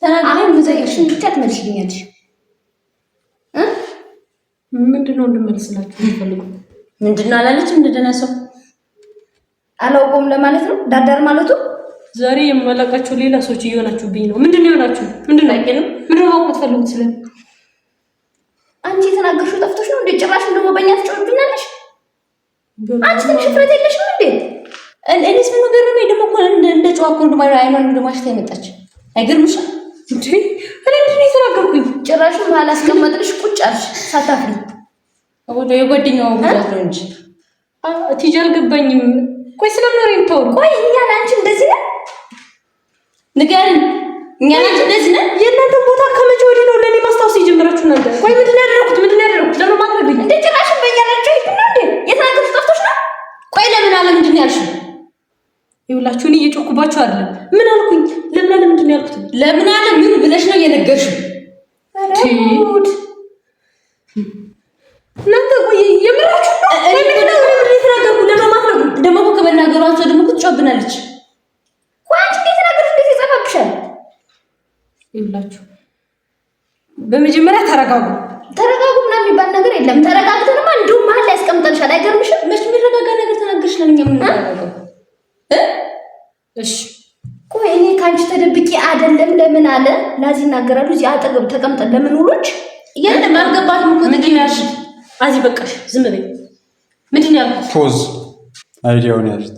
ተናግረን ሙዚቃሽን ብቻ ትመልሽልኛለሽ። ምንድነው እንድመልስላችሁ የምፈልጉ? ምንድነው አላለችም? እንደደና ሰው አላውቀውም ለማለት ነው። ዳዳር ማለቱ ዛሬ የማላውቃቸው ሌላ ሰዎች እየሆናችሁብኝ ነው። ምንድነው የሆናችሁ? ምንድነው ማወቅ የምትፈልጉት? ስለ አንቺ የተናገርሽው ጠፍቶሽ ነው እንዴ? ጭራሽ እንደው በእኛ ትጮህብኛለሽ። አንቺ ትንሽ ፍረት የለሽም እንዴ? እኔስ ምን ነገር ነው? ደግሞ እኮ እንደ ጨዋኮ እንደማይ አይኗን እንደማሽታ የመጣች አይገርምሽም እንዴ? እኔ ምንድን ነው የተናገርኩኝ? ጭራሽ መሀል አስቀመጥልሽ ቁጭ አልሽ ሳታፍሪ። ወደ የጓደኛው ብዛት ነው እንጂ ቲጂ አልገባኝም። ቆይ ስለምን ነው የምታወሩ? ቆይ እኛ አንቺ እንደዚህ ነን ንገሪን። እኛ አንቺ እንደዚህ ነን። የእናንተ ቦታ ከመቼ ወዲህ ነው ለኔ ማስታወስ የጀመራችሁ እናንተ? ቆይ ምንድን ነው ያደረኩት? ለምን ማድረግኝ እንዴ? ጭራሽ በእኛ ናቸው ይብና እንዴ? የተናገርሽ ጠፍቶሽ ነው? ቆይ ለምን አለ ምንድን ነው ያልሽው? ይኸውላችሁ እኔ እየጮኩባችሁ አይደለም። ምን አልኩኝ? ለምን አለ ምንድን ነው ያልኩት? ለምን አለ ምን ብለሽ ነው የነገርሽው? ቲድ እናንተ ቆይ የምራችሁ እኔ ምንድነው የተናገርኩ? ለምን ማድረግ ደግሞ እኮ ከመናገሯ አንተ ደግሞ ትጮብናለች። ቆይ አንቺ የተናገርሽ እንዴት ይጻፋብሻል? ይኸውላችሁ በመጀመሪያ ተረጋጉ ምናምን የሚባል ነገር የለም። ተረጋግተንማ እንዲሁ መሀል ላይ ያስቀምጠንሻል። አይገርምሽም? መች የሚረጋጋ ነገር ተናገርሽ ለኛ ምን ነው? እሺ ቆይ እኔ ካንቺ ተደብቄ አይደለም። ለምን አለ ላዚ ይናገራሉ። እዚህ አጠገብ ተቀምጠን ለምን ውሎች የለም አልገባትም እኮ ትገኛለሽ። አዚ በቃሽ ዝም በይ። ምንድን ነው ያልኩት? ፖዝ አይዲያውን ያልኩት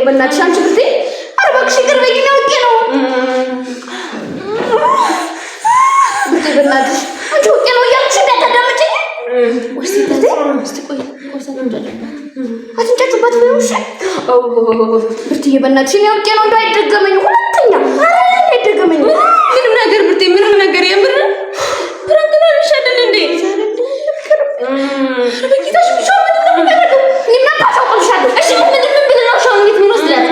በእናትሽ አንቺ ብርቴ ኧረ እባክሽ ይቅር በይኝ ነው ወቄ ነው ብርቴ በእናትሽ አንቺ ወቄ ነው እያልኩሽ እንዳታዳምጪኝ ወይስ ብርቴ እስቲ ቆይ አትንጫጩባት ወይስ ብርቴ በእናትሽ እኔ ወቄ ነው እንዳይደገመኝ ሁለተኛ አይደገመኝ ምንም ነገር ብርቴ ምንም ነገር የምር ብራንክ ነው ይሻላል እንዴ በቂታሽ ብቻ ምን ነው እኔማ ታውቀውሻለሁ እሺ ምን ብለናው ሻው እንዴት ምን ወስዳት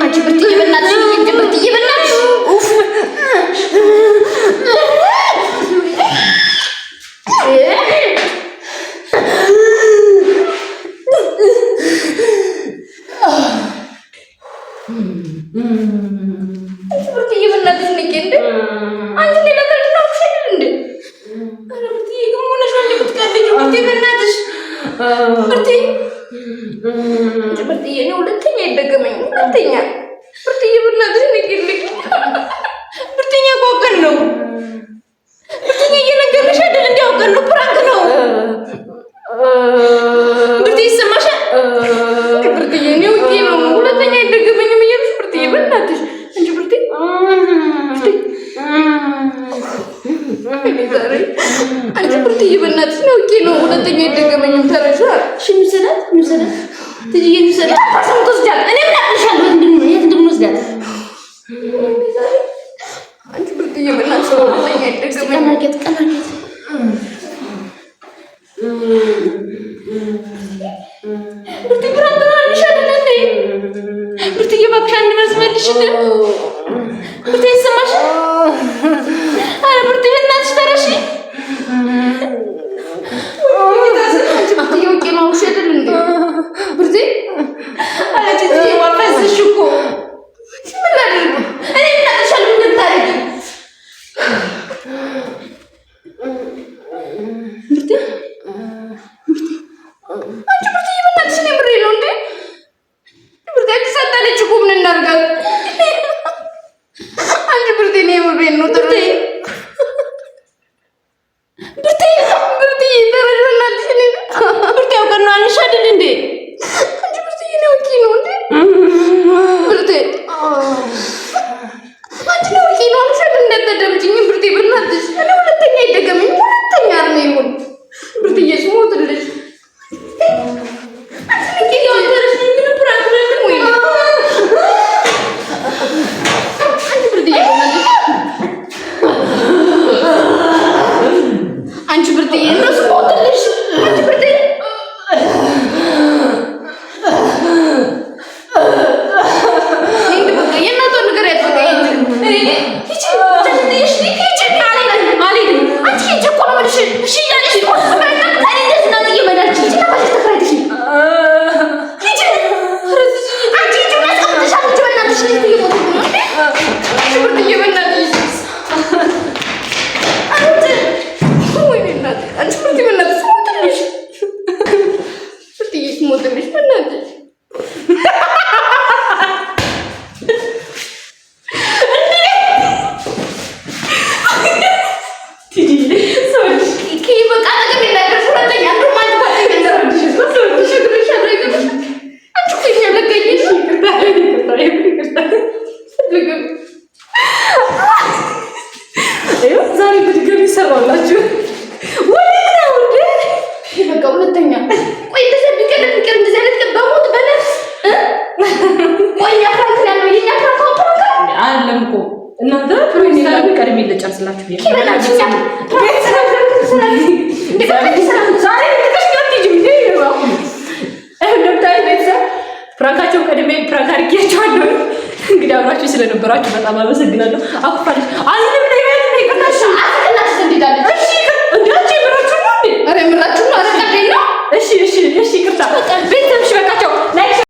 አንቺ ብርትዬ በእናትሽ ብርትዬ በእናትሽ ኡፍ ብርትዬ በእናትሽ ንቄ እንደ አንቺ ሌላ ቀልድ ነው እንዴ ኧረ ብርትዬ ግን ሆነሽ አንቺ ብትቀልጂ ብርትዬ በእናትሽ ብርትዬ አንቺ ብርትዬ ነው ሁለተኛ አይደገመኝ ሁለተኛ ብርትዬ በእናትሽ ንቄልኝ ብርትዬ ቆቀን ነው ብርትዬ እየነገርሽ አይደል እንዲያውቀን ነው ፕራንክ ነው ብርትዬ ይሰማሻል ብርትዬ ነው ሁለተኛ አይደገመኝም እያልሽ ብርትዬ በእናትሽ አንቺ ብርትዬ አንቺ ብርትዬ በእናትሽ ነው ነው ሁለተኛ አይደገመኝም ተረሻ እሺ እንሰዳት ትጂዬ እንሰዳት ታሰምቶ ስጃት እኔ ምን አጥሻለሁ እንደምንወስዳት አንቺ ብርትዬ በእናትሽ ሁለተኛ አይደገመኝም ቀናኬት ብርትዬ ብራንክ ነው አንሻለን እንዴ ብርትዬ እባክሽ አንድ መልስ መልሽልኝ ብርትዬ ይሰማሽ ኧረ ብርትዬ በእናትሽ ተረሺ ብርትዬ ወቄ ነው ውሸትል እንዴ ብርትዬ ኧረ ትጂዬ ዋፈዝሽ እኮ ምን ላድርግ እኔ ምን አጥሻለሁ እንደምታረጊ ብርትዬ አንቺ ብርትዬ በእናትሽ እኔ ብሬ ነው እንዴ ብርትዬ ተሰጣለች እኮ ምን እናድርጋት አንቺ ብርትዬ እኔ ብሬ ነው ብርትዬ ብርትዬ ተረሽ በእናትሽ እኔ ብርትዬ አውቀን ነው አልሽ አይደል እንዴ አንቺ ብርትዬ እኔ ወቄ ነው እንዴ ብርትዬ አንቺ ነው ወቄ ነው አልሽ አይደል እንዳታዳምጪኝ ብርትዬ በእናትሽ እኔ ሁለተኛ አይደገመኝ ሁለተኛ አርሜ ይሁን ብርትዬ ስሞትልሽ አንቺ ብርትዬ እነሱ ሞትልሽ አንቺ ብርትዬ የእናቷ ነገር ያጥበቃ እናንተ ፕሮግራም ቀድሜ ልጨርስላችሁ ፍራንካቸው ቀድሜ ፍራንክ አድርጌያቸዋለሁ። እንግዲህ አብራችሁ ስለነበራችሁ በጣም አመሰግናለሁ። አኩፋለሽ አዝንም ላይ ያለ ይቀርታሽ አትከላሽ እንዲዳለች እሺ እንዳችሁ ምራችሁ ነው እንዴ? አረ ምራችሁ ነው አረጋዴ ነው። እሺ ይቅርታ